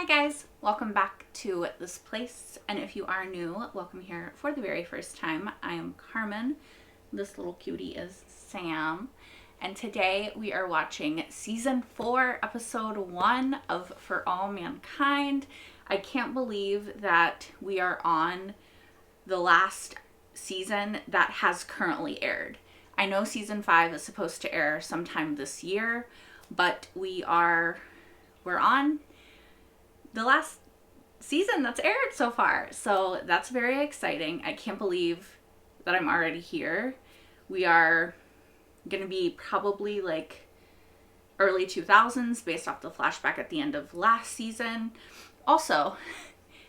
guys, welcome back to this place, and if you are new, welcome here for the very first time. I am Carmen. This little cutie is Sam, and today we are watching season 4 episode 1 of For All Mankind. I can't believe that we are on the last season that has currently aired. I know season 5 is supposed to air sometime this year, but we're on the last season that's aired so far. So that's very exciting. I can't believe that I'm already here. We are going to be probably like early 2000s based off the flashback at the end of last season. Also,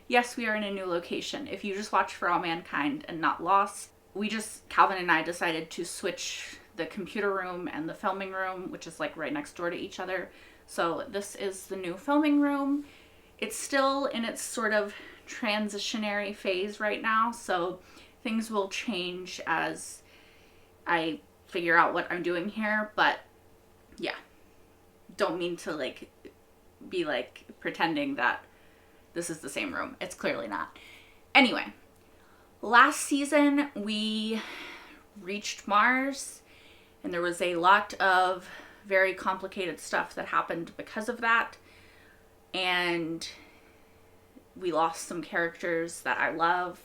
yes, we are in a new location. If you just watched For All Mankind and not Lost, Calvin and I decided to switch the computer room and the filming room, which is like right next door to each other. So this is the new filming room. It's still in its sort of transitionary phase right now, so things will change as I figure out what I'm doing here, but yeah, don't mean to like be like pretending that this is the same room. It's clearly not. Anyway, last season we reached Mars, and there was a lot of very complicated stuff that happened because of that. And we lost some characters that I love.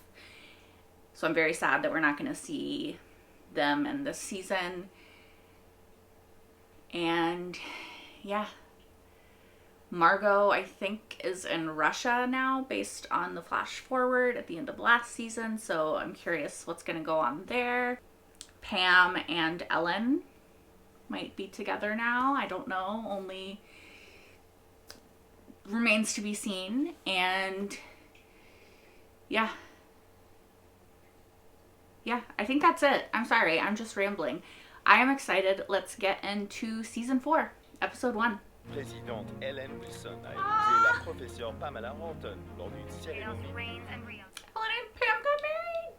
So I'm very sad that we're not going to see them in this season. And yeah, Margot, I think, is in Russia now based on the flash forward at the end of last season. So I'm curious what's going to go on there. Pam and Ellen might be together now. I don't know. Only remains to be seen. And yeah, I think that's it. I'm sorry, I'm just rambling. I am excited. Let's get into season 4, episode 1. Présidente Ellen Wilson a épousé la professeure Pamela Horton lors d'une cérémonie. Ellen and Pam got married.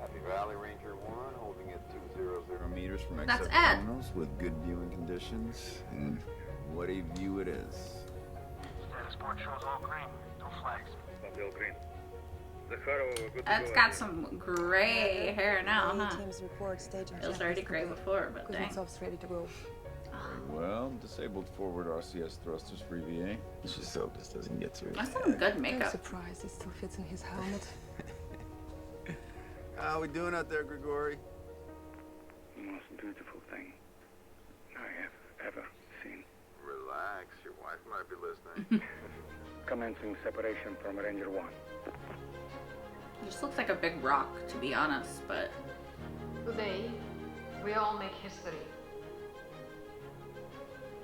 Happy Valley Ranger 1, holding at 200 meters from That's exit Ed. terminals with good viewing conditions. And what a view it is. Status board shows all green. No flags. Still green. Ed's got some gray hair now, huh? Teams report staging It was already gray before, but dang. Kuznetsov's ready to go. Well, disabled forward RCS thrusters for EVA. Let's just hope this doesn't get to That's it. some good I'm makeup. surprised it still fits in his helmet. How we doing out there, Grigori? The most beautiful thing I have ever seen. Relax, your wife might be listening. Commencing separation from Ranger 1. He just looks like a big rock, to be honest, but Today, we all make history.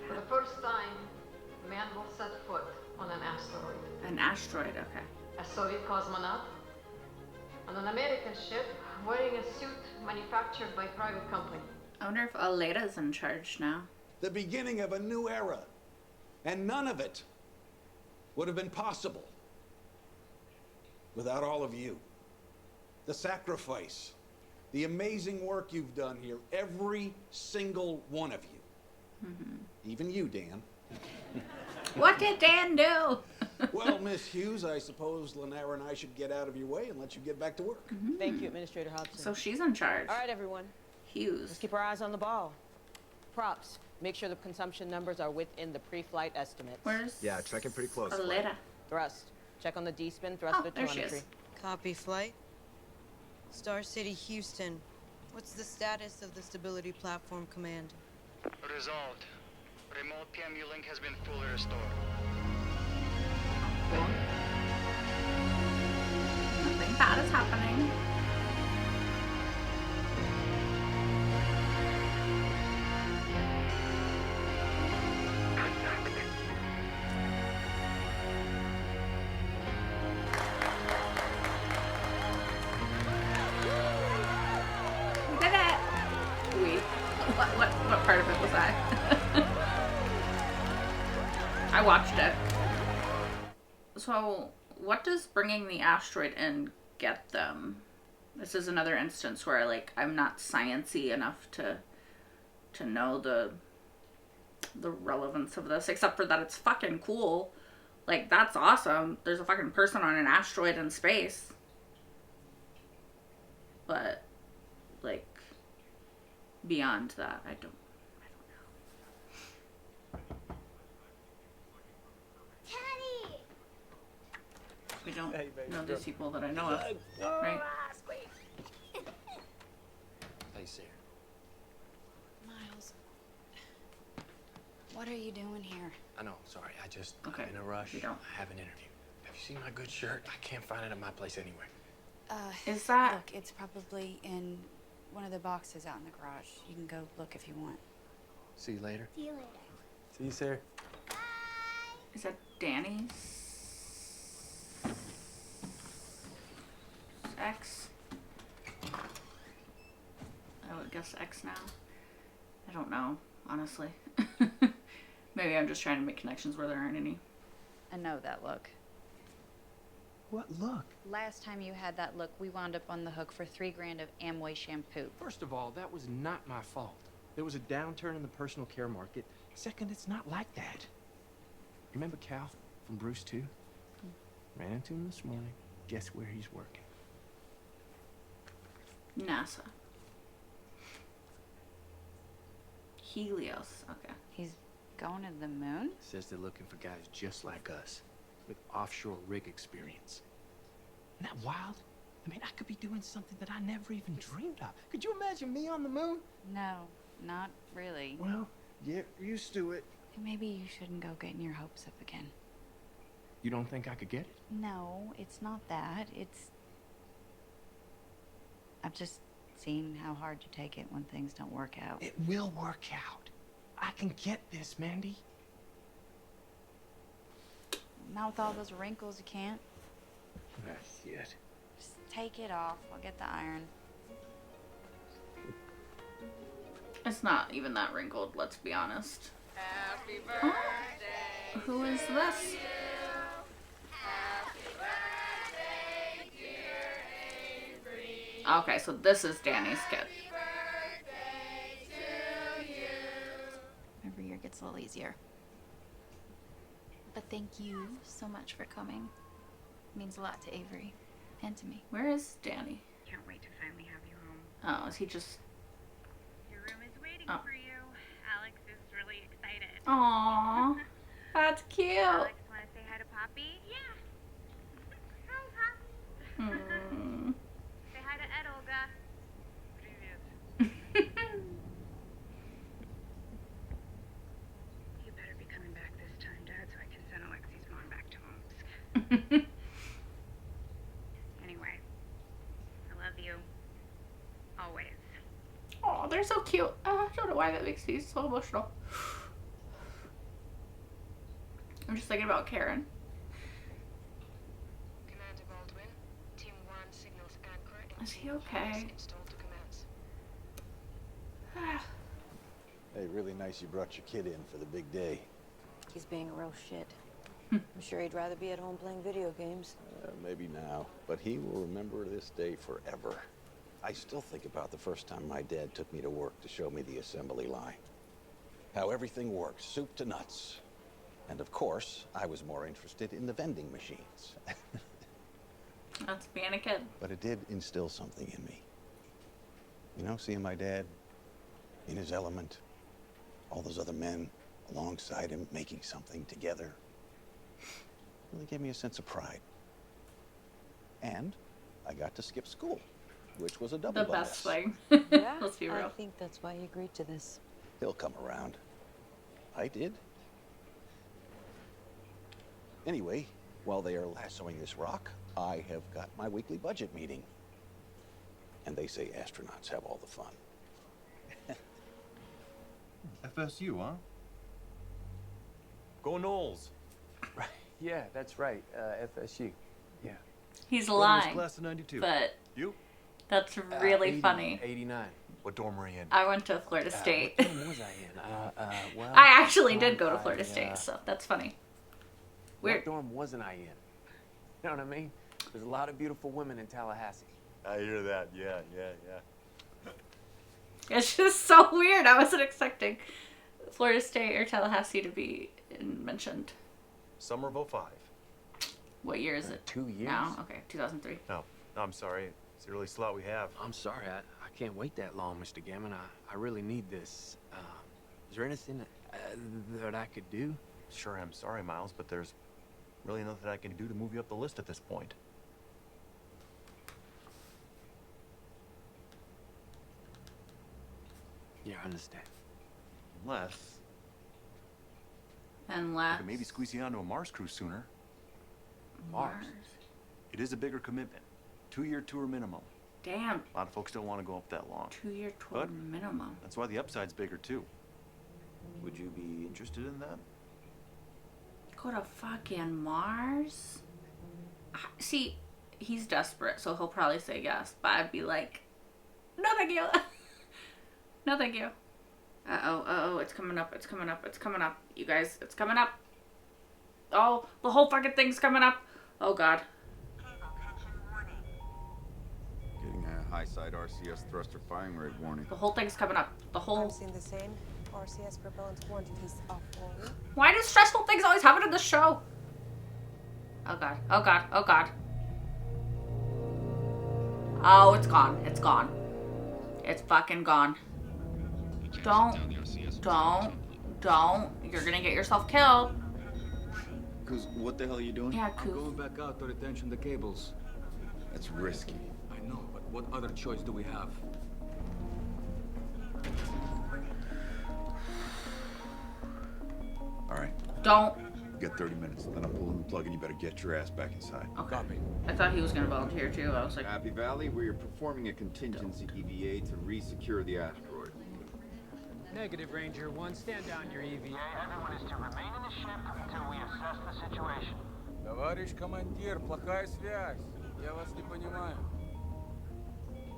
For the first time, man will set foot on an asteroid. an asteroid, okay. A Soviet cosmonaut on an American ship wearing a suit manufactured by private company. I wonder if Aleda's in charge now. The beginning of a new era. And none of it would have been possible without all of you. The sacrifice, the amazing work you've done here, every single one of you. Even you, Dan. What did Dan do? Well, Miss Hughes, I suppose Lynara and I should get out of your way and let you get back to work. Thank you, Administrator Hobson. So she's in charge. All right, everyone. Hughes. Let's keep our eyes on the ball. Props. Make sure the consumption numbers are within the pre-flight estimates. Where's Yeah, tracking pretty close. Aleda? Thrust. Check on the D-spin thruster There she telemetry. is. Copy flight. Star City, Houston. What's the status of the stability platform command? Resolved. Remote PMU link has been fully restored. Cool. Nothing bad is happening. We did it! What part of it was I? I watched it. So, what does bringing the asteroid in get them? This is another instance where I'm not sciencey enough to know the the relevance of this, except for that it's fucking cool. Like, that's awesome. There's a fucking person on an asteroid in space. But, like, beyond that, I don't know. We don't know these people that I know of, right? Hey, Sarah. Miles, what are you doing here? I know, sorry. Okay, I'm in a rush. we don't. I have an interview. Have you seen my good shirt? I can't find it at my place anywhere. Is that... Look, it's probably in one of the boxes out in the garage. You can go look if you want. See you later. See you later. See you, Sarah. Is that Danny's ex? I would guess ex now. I don't know, honestly. Maybe I'm just trying to make connections where there aren't any. I know that look. What look? Last time you had that look, we wound up on the hook for $3 grand of Amway shampoo. First of all, that was not my fault. There was a downturn in the personal care market. Second, it's not like that. Remember Cal from Bruce 2? Ran into him this morning. Guess where he's working? NASA. Helios. Okay. He's going to the moon? Says they're looking for guys just like us, with offshore rig experience. Isn't that wild? I mean, I could be doing something that I never even dreamed of. Could you imagine me on the moon? No, not really. Well, get used to it. Maybe you shouldn't go getting your hopes up again. You don't think I could get it? No, it's not that. It's... I've just seen how hard you take it when things don't work out. It will work out. I can get this, Mandy. Not with all those wrinkles, you can't. Not yet. Just take it off. I'll get the iron. It's not even that wrinkled, let's be honest. Happy birthday. Oh, who is this? Happy birthday, dear Avery. Okay, so this is Danny's kid. Birthday to you. Every year gets a little easier. But thank you so much for coming. It means a lot to Avery and to me. Where is Danny? Can't wait to finally have you home. Oh, is he just... Your room is waiting Oh. for you. Alex is really excited. Aww, that's cute. Alex, want to say hi to Poppy? Yeah. Hi, Poppy. Hmm. Say hi to Ed, Olga. You better be coming back this time, Dad, so I can send Alexi's mom back to home. Anyway, I love you. Always. Oh, they're so cute. I don't know why that makes me so emotional. I'm just thinking about Karen. Commander Baldwin, Team 1 signals anchor. Is he okay? Installed to commence. Hey, really nice you brought your kid in for the big day. He's being a real shit. I'm sure he'd rather be at home playing video games. Maybe now, but he will remember this day forever. I still think about the first time my dad took me to work to show me the assembly line. How everything works, soup to nuts. And of course, I was more interested in the vending machines. That's being a kid. But it did instill something in me. You know, seeing my dad in his element, all those other men alongside him making something together, really gave me a sense of pride. And I got to skip school, which was a double The best thing. Yeah, Let's be I real. think that's why he agreed to this. He'll come around. I did. Anyway, while they are lassoing this rock, I have got my weekly budget meeting. And they say astronauts have all the fun. FSU, huh? Go Knowles. Right. Yeah, that's right. FSU. Yeah. He's What was lying, class of 92? but You? that's really 80, funny. 89. What dorm were you in? I went to Florida State. What dorm was I in? Well, I actually did go to Florida State, so that's funny. What dorm wasn't I in? You know what I mean? There's a lot of beautiful women in Tallahassee. I hear that. Yeah. It's just so weird. I wasn't expecting Florida State or Tallahassee to be mentioned. Summer of 05. What year is it? 2 years? Now? Okay, 2003. No, I'm sorry. It's the earliest slot we have. I'm sorry, I can't wait that long, Mr. Gammon. I really need this. Is there anything that I could do? Sure, I'm sorry, Miles, but there's really nothing I can do to move you up the list at this point. Yeah, I understand. Unless Unless... I could maybe squeeze you onto a Mars cruise sooner. Mars. It is a bigger commitment. 2-year tour minimum. Damn. A lot of folks don't want to go up that long. 2-year tour But minimum. that's why the upside's bigger, too. Would you be interested in that? Go to fucking Mars? See, he's desperate, so he'll probably say yes. But I'd be like, no thank you. No thank you. Uh-oh, it's coming up, it's coming up, it's coming up. You guys, it's coming up. Oh, the whole fucking thing's coming up. Oh, God. Getting a high side RCS thruster firing rate warning. The whole thing's coming up. The whole... I'm seeing the same RCS propellant quantities are falling. Why do stressful things always happen in the show? Oh, God. Oh, God. Oh, God. Oh, it's gone. It's gone. It's fucking gone. Don't. You're gonna get yourself killed. Cause what the hell are you doing? Yeah, I'm going back out to retention the cables. That's risky. I know, but what other choice do we have? All right. Don't. You got 30 minutes, then I'm pulling the plug and you better get your ass back inside. Okay. I thought he was gonna volunteer too. I was like... Happy Valley, we are performing a contingency EVA to re-secure the asteroid. Negative, Ranger 1. Stand down your EVA. Everyone is to remain in the ship until we assess the situation. Товарищ командир, плохая связь. Я вас не понимаю.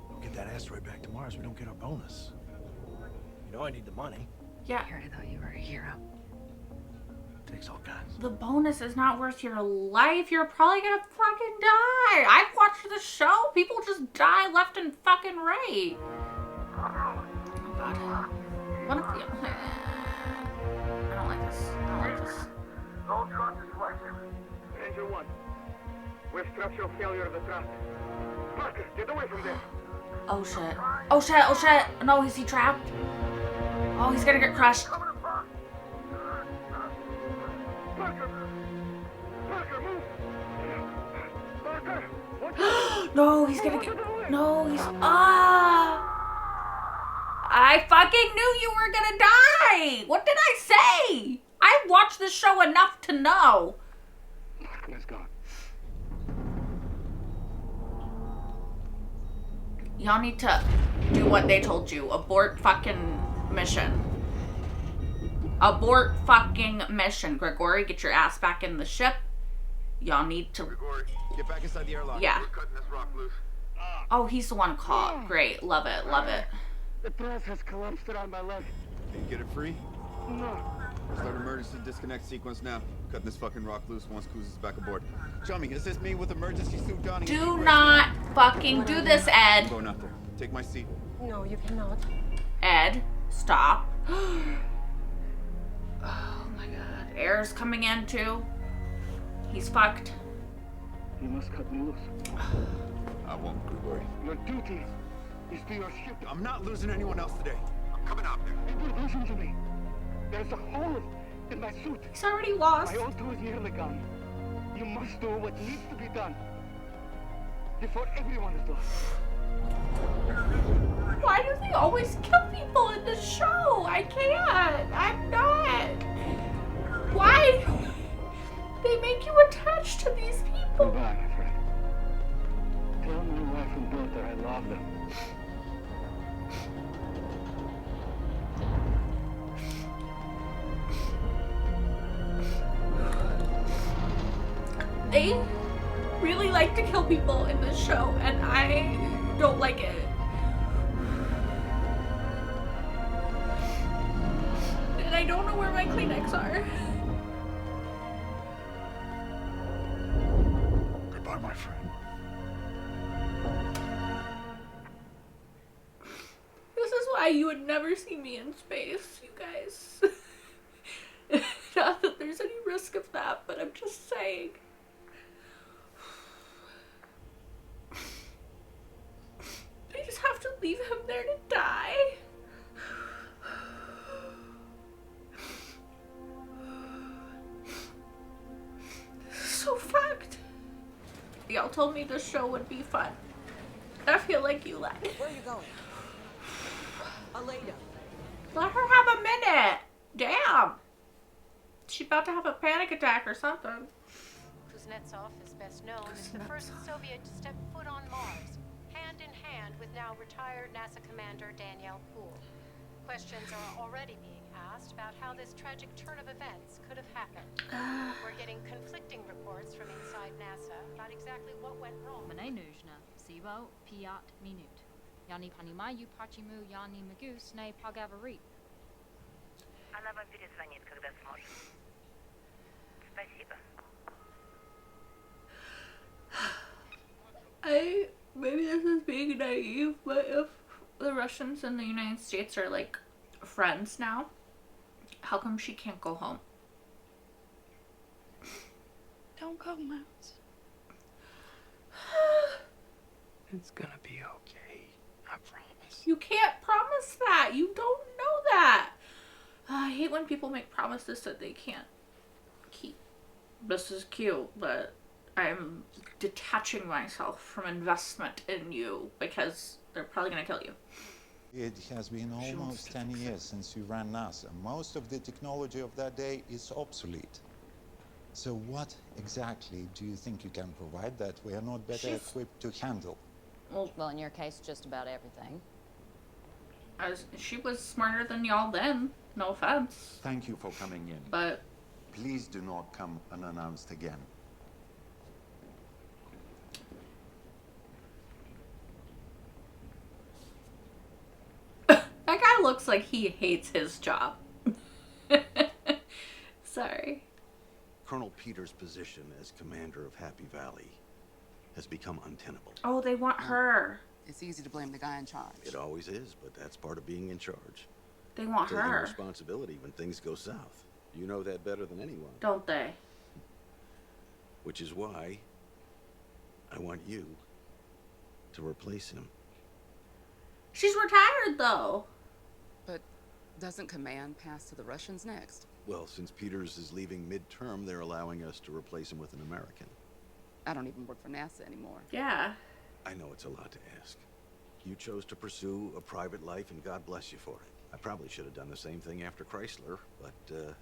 We'll get that asteroid back to Mars. We don't get our bonus. You know I need the money. Yeah. Here, I thought you were a hero. Takes all kinds. The bonus is not worth your life. You're probably gonna fucking die. I've watched the show. People just die left and fucking right. Oh, God. What if you... I don't like this. I don't like this. All trusses flexible. Ranger 1. We have structural failure of the thrust. Parker, get away from there. Oh, shit. Oh, shit. Oh, shit. No, is he trapped? Oh, he's gonna get crushed. Parker! Parker, move! Parker! What? No, he's gonna get... No, he's... Ah! I fucking knew you were gonna die! What did I say? I watched this show enough to know. Parker is gone. Y'all need to do what they told you. Abort fucking mission. Abort fucking mission. Gregory, get your ass back in the ship. Y'all need to... Gregory, get back inside the airlock. Yeah. We're cutting this rock loose. Oh, he's the one caught. Great. Love it. Love it. The truss has collapsed around my leg. Can you get it free? No. Start emergency disconnect sequence now. Cutting this fucking rock loose once Cruz is back aboard. Chummy, assist me with emergency suit donning. Do not fucking do this, Ed. I'm going out there. Take my seat. No, you cannot. Ed, stop. Oh my God. Air's coming in too. He's fucked. You must cut me loose. I won't, Gregory. Your duty is to your ship. I'm not losing anyone else today. I'm coming out there. People, listen to me. There's a hole in my suit. He's already lost. My O2 is nearly gone. You must do what needs to be done before everyone is lost. Why do they always kill people in this show? I can't. I'm not. Why? They make you attached to these people. Goodbye, my friend. Tell my wife and daughter I love them. They really like to kill people in this show, and I don't like it. And I don't know where my Kleenex are. Goodbye, my friend. This is why you would never see me in space, you guys. there's any risk of that, but I'm just saying. They just have to leave him there to die. So fucked. Y'all told me this show would be fun. I feel like you let. Where are you going? Aleda. Let her have a minute. Damn. She's about to have a panic attack or something. Kuznetsov is best known as the first Soviet to step foot on Mars, hand in hand with now retired NASA Commander Danielle Poole. Questions are already being asked about how this tragic turn of events could have happened. We're getting conflicting reports from inside NASA about exactly what went wrong. Мене нужно всего 5 минут. Я не понимаю, почему я не могу с ней поговорить. Она вам перезвонит, когда сможет. Спасибо. Maybe this is being naive, but if the Russians and the United States are like friends now, how come she can't go home? Don't go, Mouse. It's gonna be okay. I promise. You can't promise that. You don't know that. I hate when people make promises that they can't keep. This is cute, but I'm detaching myself from investment in you because they're probably gonna kill you. It has been almost 10 years since you ran NASA. Most of the technology of that day is obsolete. So what exactly do you think you can provide that we are not better equipped to handle? Well, in your case, just about everything. She was smarter than y'all then. No offense. Thank you for coming in. But please do not come unannounced again. that guy looks like he hates his job. Sorry. Colonel Peters' position as commander of Happy Valley has become untenable. Oh, they want her. It's easy to blame the guy in charge. It always is, but that's part of being in charge. They want Taking her. responsibility when things go south. You know that better than anyone. Don't they? Which is why I want you to replace him. She's retired, though. But doesn't command pass to the Russians next? Well, since Peters is leaving midterm, they're allowing us to replace him with an American. I don't even work for NASA anymore. Yeah. I know it's a lot to ask. You chose to pursue a private life, and God bless you for it. I probably should have done the same thing after Chrysler, but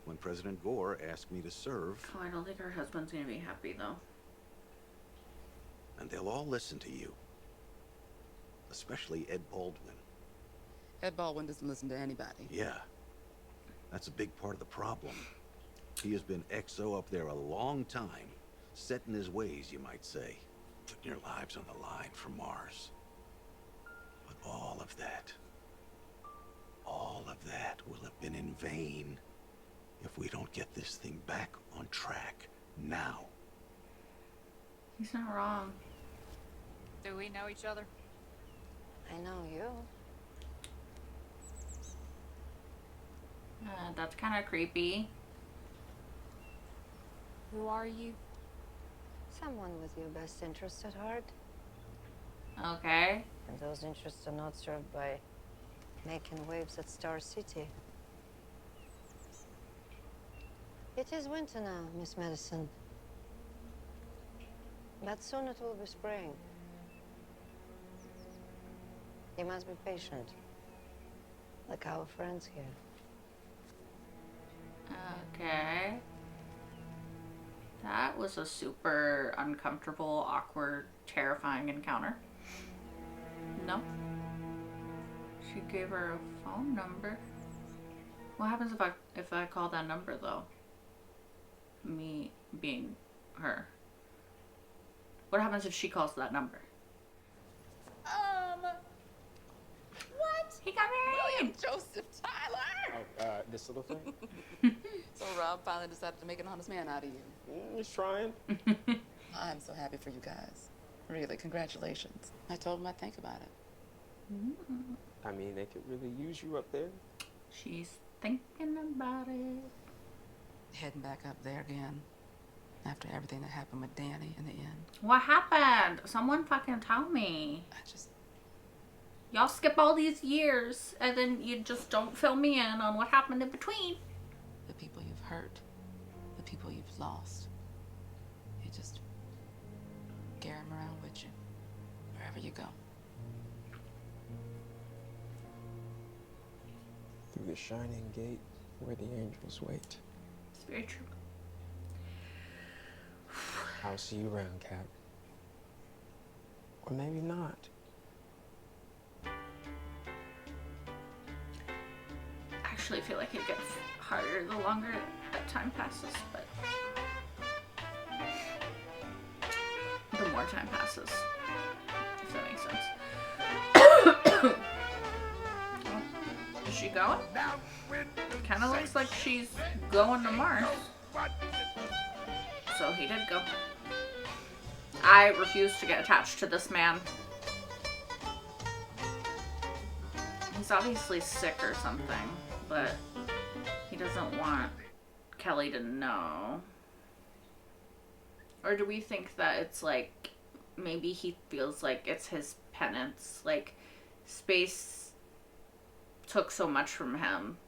when President Gore asked me to serve... Oh, I don't think her husband's gonna be happy, though. And they'll all listen to you. Especially Ed Baldwin. Ed Baldwin doesn't listen to anybody. Yeah. That's a big part of the problem. He has been XO up there a long time, set in his ways, you might say, putting your lives on the line for Mars. But all of that will have been in vain if we don't get this thing back on track now. He's not wrong. Do we know each other? I know you. That's kind of creepy. Who are you? Someone with your best interests at heart. Okay. And those interests are not served by making waves at Star City. It is winter now, Miss Madison. But soon it will be spring. You must be patient. Like our friends here. Okay. That was a super uncomfortable, awkward, terrifying encounter. No. She gave her a phone number. What happens if I call that number, though? Me being her. What happens if she calls that number? What? He got married! William Joseph Tyler! Oh, this little thing? So Rob finally decided to make an honest man out of you. He's trying. I'm so happy for you guys. Really, congratulations. I told him I'd think about it. I mean, they could really use you up there. She's thinking about it. heading back up there again after everything that happened with Danny in the end. What happened? Someone fucking tell me. Y'all skip all these years and then you just don't fill me in on what happened in between. The people you've hurt, the people you've lost. You just carry them around with you wherever you go. Through the shining gate where the angels wait. It's very true. I'll see you around, Cap. Or maybe not. I actually feel like it gets harder the longer that time passes, but the more time passes, if that makes sense. Is she going? Kind of looks like she's going to Mars. So he did go. I refuse to get attached to this man. He's obviously sick or something, but he doesn't want Kelly to know. Or do we think that it's like, maybe he feels like it's his penance? Like, space took so much from him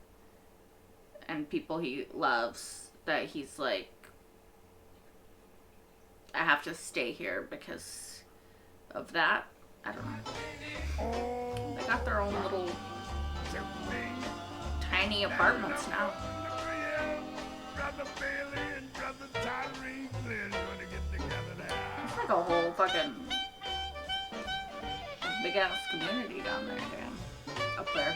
and people he loves that he's like, I have to stay here because of that. I don't know. They got their own little tiny apartments now. It's like a whole fucking big ass community down there, damn. Up there.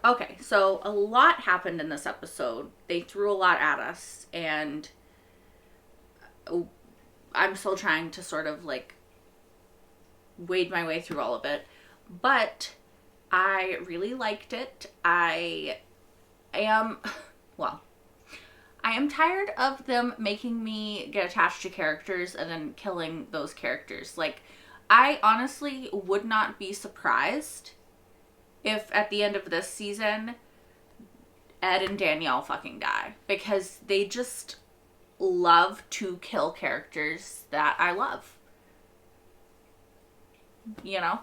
Okay, so a lot happened in this episode. They threw a lot at us, and I'm still trying to sort of like wade my way through all of it. But I really liked it. I am tired of them making me get attached to characters and then killing those characters. Like, I honestly would not be surprised if at the end of this season, Ed and Danielle fucking die. Because they just love to kill characters that I love. You know?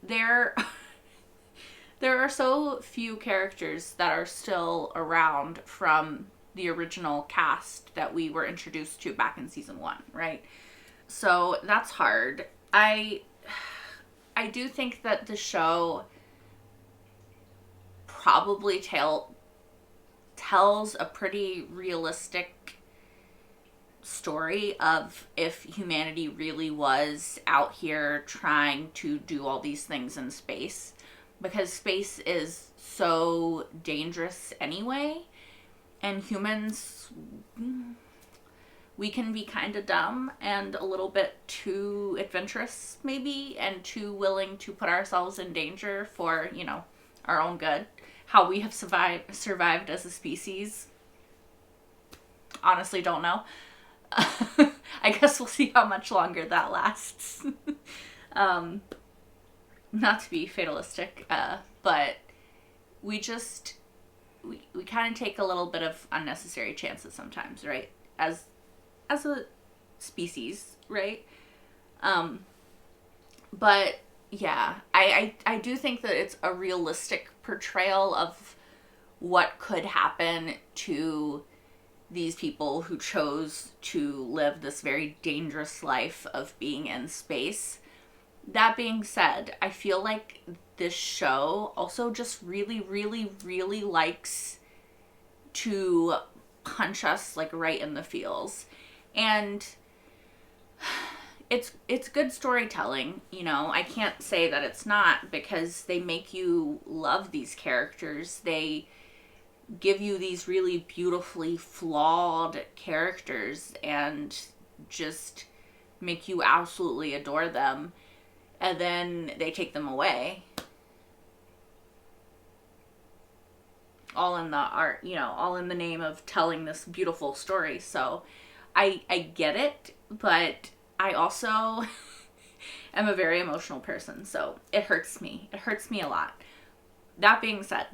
There are so few characters that are still around from the original cast that we were introduced to back in season 1, right? So that's hard. I do think that the show probably tells a pretty realistic story of if humanity really was out here trying to do all these things in space, because space is so dangerous anyway, and humans, we can be kind of dumb and a little bit too adventurous maybe, and too willing to put ourselves in danger for, you know, our own good. How we have survived as a species, honestly don't know. I guess we'll see how much longer that lasts. Not to be fatalistic, but we kind of take a little bit of unnecessary chances sometimes, right? As a species, right? But yeah, I do think that it's a realistic portrayal of what could happen to these people who chose to live this very dangerous life of being in space. That being said, I feel like this show also just really, really, really likes to punch us like right in the feels. And it's good storytelling, you know. I can't say that it's not, because they make you love these characters. They give you these really beautifully flawed characters and just make you absolutely adore them. And then they take them away. All in the art, you know, all in the name of telling this beautiful story. So I get it, but I also am a very emotional person, so it hurts me. It hurts me a lot. That being said,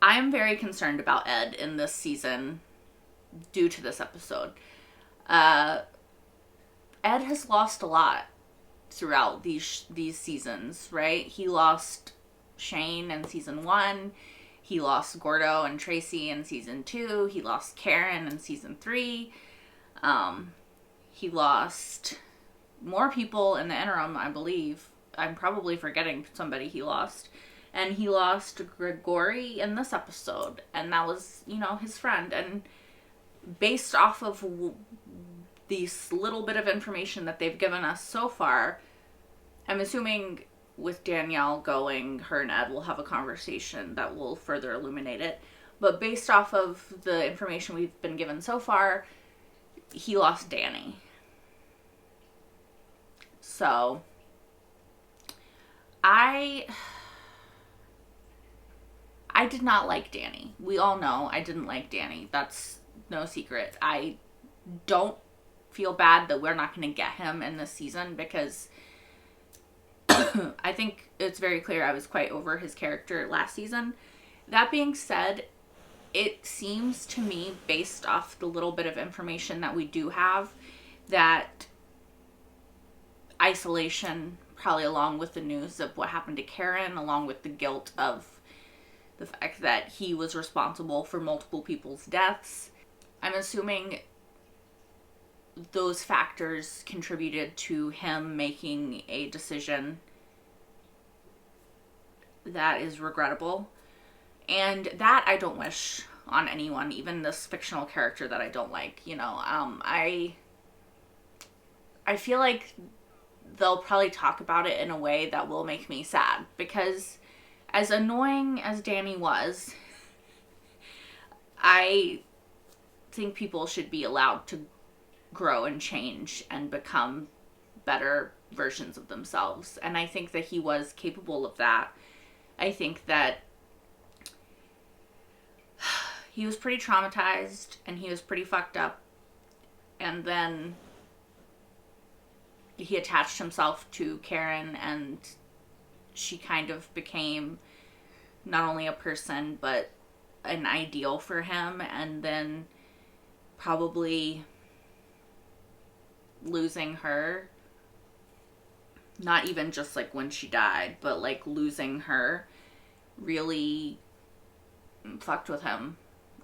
I am very concerned about Ed in this season due to this episode. Ed has lost a lot throughout these seasons, right? He lost Shane in season 1. He lost Gordo and Tracy in season 2. He lost Karen in season 3. He lost more people in the interim, I believe. I'm probably forgetting somebody he lost. And he lost Gregory in this episode. And that was, you know, his friend. And based off of this little bit of information that they've given us so far, I'm assuming with Danielle going, her and Ed will have a conversation that will further illuminate it. But based off of the information we've been given so far, he lost Danny. So, I did not like Danny. We all know I didn't like Danny. That's no secret. I don't feel bad that we're not going to get him in this season because I think it's very clear I was quite over his character last season. That being said, it seems to me, based off the little bit of information that we do have, that isolation, probably along with the news of what happened to Karen, along with the guilt of the fact that he was responsible for multiple people's deaths, I'm assuming those factors contributed to him making a decision that is regrettable. And that I don't wish on anyone, even this fictional character that I don't like. You know, I feel like they'll probably talk about it in a way that will make me sad, because as annoying as Danny was, I think people should be allowed to grow and change and become better versions of themselves. And I think that he was capable of that. I think that he was pretty traumatized and he was pretty fucked up. And then he attached himself to Karen, and she kind of became not only a person, but an ideal for him. And then probably losing her, not even just like when she died, but like losing her really fucked with him,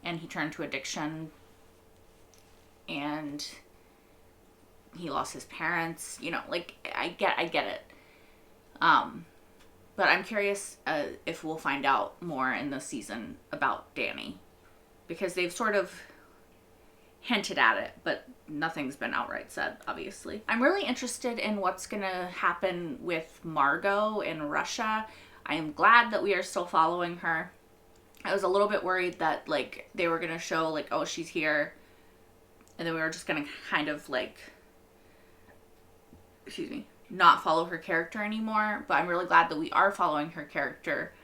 and he turned to addiction, and he lost his parents. You know, like I get it. But I'm curious if we'll find out more in this season about Danny, because they've sort of hinted at it, but nothing's been outright said, obviously. I'm really interested in what's gonna happen with Margot in Russia. I am glad that we are still following her. I was a little bit worried that, like, they were gonna show, like, oh, she's here, and then we were just gonna kind of, like, not follow her character anymore. But I'm really glad that we are following her character,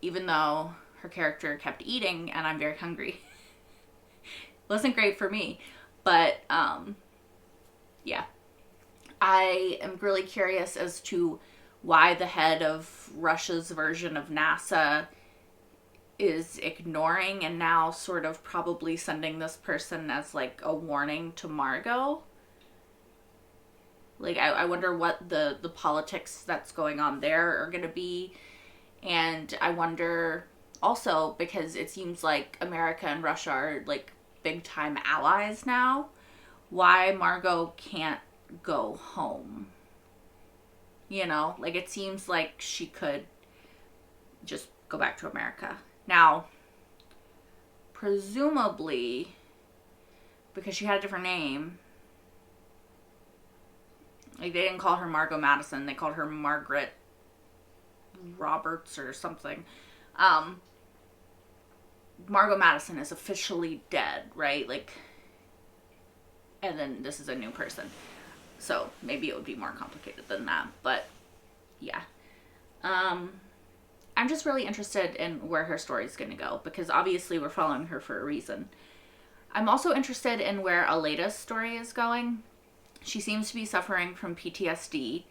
even though her character kept eating and I'm very hungry. Wasn't great for me, but yeah, I am really curious as to why the head of Russia's version of NASA is ignoring and now sort of probably sending this person as like a warning to Margot. Like, I wonder what the politics that's going on there are going to be. And I wonder also, because it seems like America and Russia are like big time allies now, why Margot can't go home. You know, like it seems like she could just go back to America. Now, presumably, because she had a different name, like they didn't call her Margot Madison, they called her Margaret Roberts or something. Margot Madison is officially dead, right? Like, and then this is a new person. So maybe it would be more complicated than that, but yeah. I'm just really interested in where her story is going to go, because obviously we're following her for a reason. I'm also interested in where Aleda's story is going. She seems to be suffering from PTSD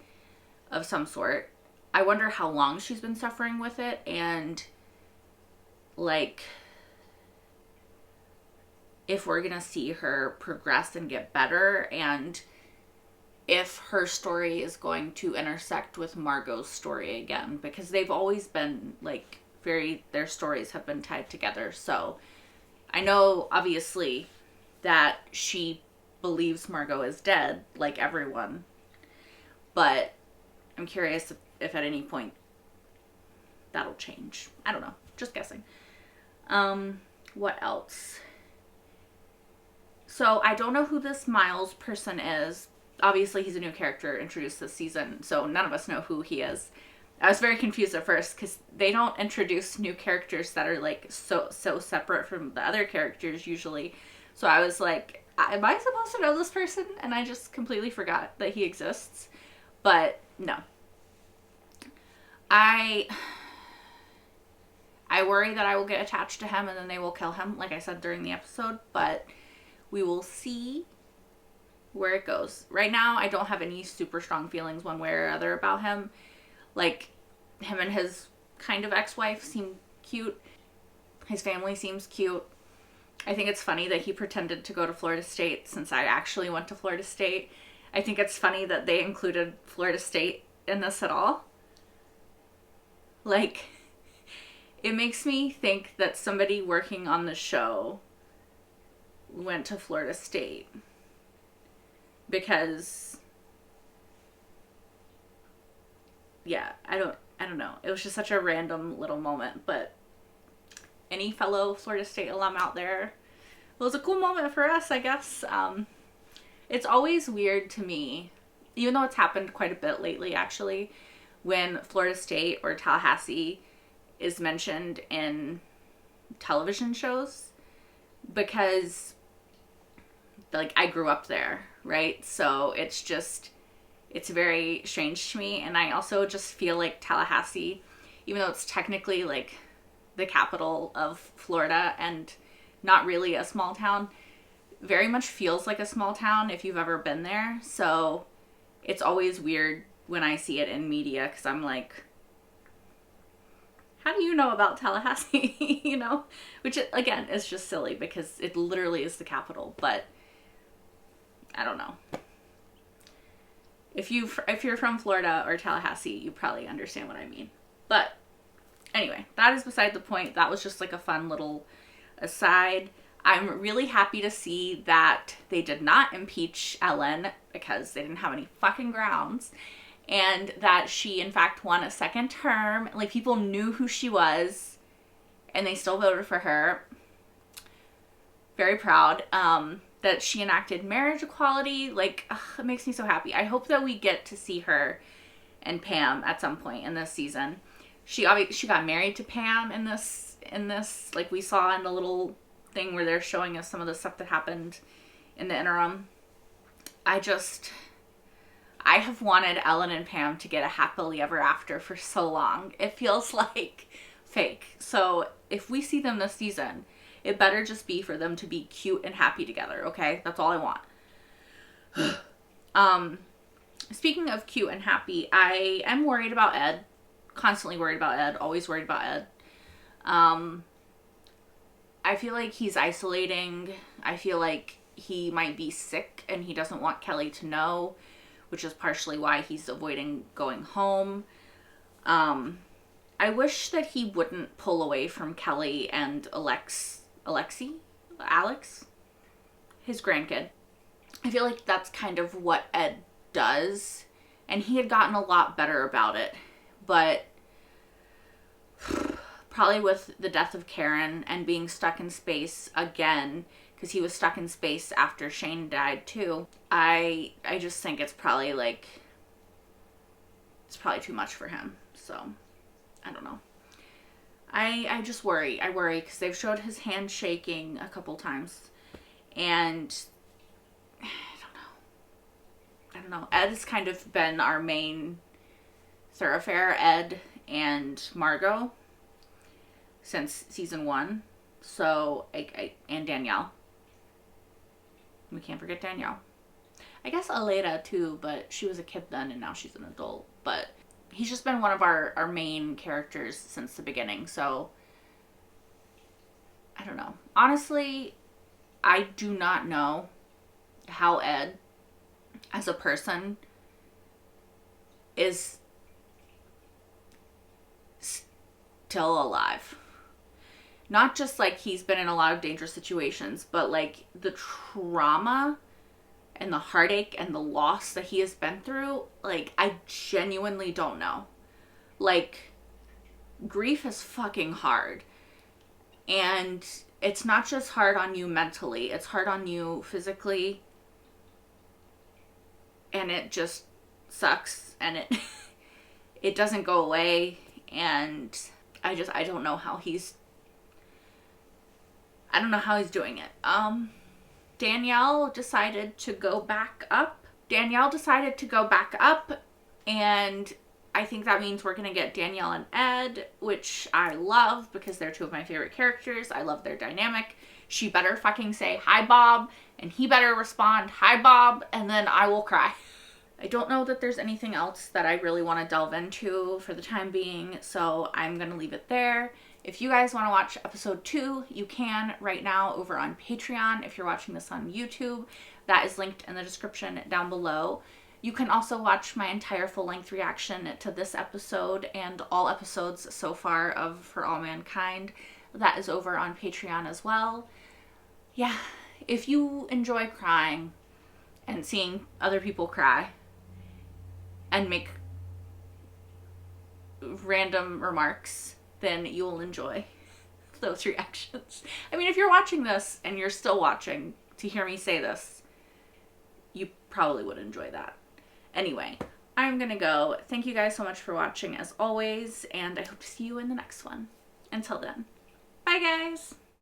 of some sort. I wonder how long she's been suffering with it, and like if we're gonna see her progress and get better, and if her story is going to intersect with Margot's story again, because they've always been like their stories have been tied together. So I know obviously that she believes Margot is dead, like everyone, but I'm curious if at any point that'll change. I don't know, just guessing. What else? So I don't know who this Miles person is. Obviously he's a new character introduced this season, so none of us know who he is. I was very confused at first because they don't introduce new characters that are like so separate from the other characters usually. So I was like, am I supposed to know this person? And I just completely forgot that he exists. But no. I worry that I will get attached to him and then they will kill him, like I said during the episode, but we will see where it goes. Right now, I don't have any super strong feelings one way or other about him. Like, him and his kind of ex-wife seem cute. His family seems cute. I think it's funny that he pretended to go to Florida State since I actually went to Florida State. I think it's funny that they included Florida State in this at all. Like, it makes me think that somebody working on the show went to Florida State. Because, yeah, I don't know. It was just such a random little moment, but any fellow Florida State alum out there, it was a cool moment for us, I guess. It's always weird to me, even though it's happened quite a bit lately, actually, when Florida State or Tallahassee is mentioned in television shows, because, like, I grew up there, right? So it's very strange to me. And I also just feel like Tallahassee, even though it's technically like the capital of Florida and not really a small town, very much feels like a small town if you've ever been there. So it's always weird when I see it in media, because I'm like, how do you know about Tallahassee? You know, which again is just silly because it literally is the capital, but I don't know. If you're from Florida or Tallahassee, you probably understand what I mean. But anyway, that is beside the point. That was just like a fun little aside. I'm really happy to see that they did not impeach Ellen because they didn't have any fucking grounds, and that she in fact won a second term. Like, people knew who she was and they still voted for her. Very proud. That she enacted marriage equality. Like, it makes me so happy. I hope that we get to see her and Pam at some point in this season. She got married to Pam in this, like we saw in the little thing where they're showing us some of the stuff that happened in the interim. I have wanted Ellen and Pam to get a happily ever after for so long. It feels like fake. So if we see them this season, it better just be for them to be cute and happy together, okay? That's all I want. Speaking of cute and happy, I am worried about Ed. Constantly worried about Ed. Always worried about Ed. I feel like he's isolating. I feel like he might be sick and he doesn't want Kelly to know, which is partially why he's avoiding going home. I wish that he wouldn't pull away from Kelly and Alex, his grandkid. I feel like that's kind of what Ed does, and he had gotten a lot better about it, but probably with the death of Karen and being stuck in space again, because he was stuck in space after Shane died too, I just think it's probably too much for him. So I don't know. I just worry. I worry because they've showed his hand shaking a couple times. And I don't know. Ed has kind of been our main thoroughfare, Ed and Margot, since season 1. So, and Danielle. We can't forget Danielle. I guess Aleida too, but she was a kid then and now she's an adult. But he's just been one of our main characters since the beginning, so I don't know. Honestly, I do not know how Ed, as a person, is still alive. Not just like he's been in a lot of dangerous situations, but like the trauma and the heartache and the loss that he has been through, like, I genuinely don't know. Like, grief is fucking hard. And it's not just hard on you mentally, it's hard on you physically. And it just sucks, and it doesn't go away. And I don't know how he's doing it. Danielle decided to go back up. And I think that means we're going to get Danielle and Ed, which I love because they're two of my favorite characters. I love their dynamic. She better fucking say, "Hi, Bob," and he better respond, "Hi, Bob," and then I will cry. I don't know that there's anything else that I really want to delve into for the time being, so I'm going to leave it there. If you guys want to watch episode 2, you can right now over on Patreon. If you're watching this on YouTube, that is linked in the description down below. You can also watch my entire full-length reaction to this episode and all episodes so far of For All Mankind. That is over on Patreon as well. Yeah, if you enjoy crying and seeing other people cry and make random remarks, then you will enjoy those reactions. I mean, if you're watching this and you're still watching to hear me say this, you probably would enjoy that. Anyway, I'm gonna go. Thank you guys so much for watching as always, and I hope to see you in the next one. Until then, bye guys!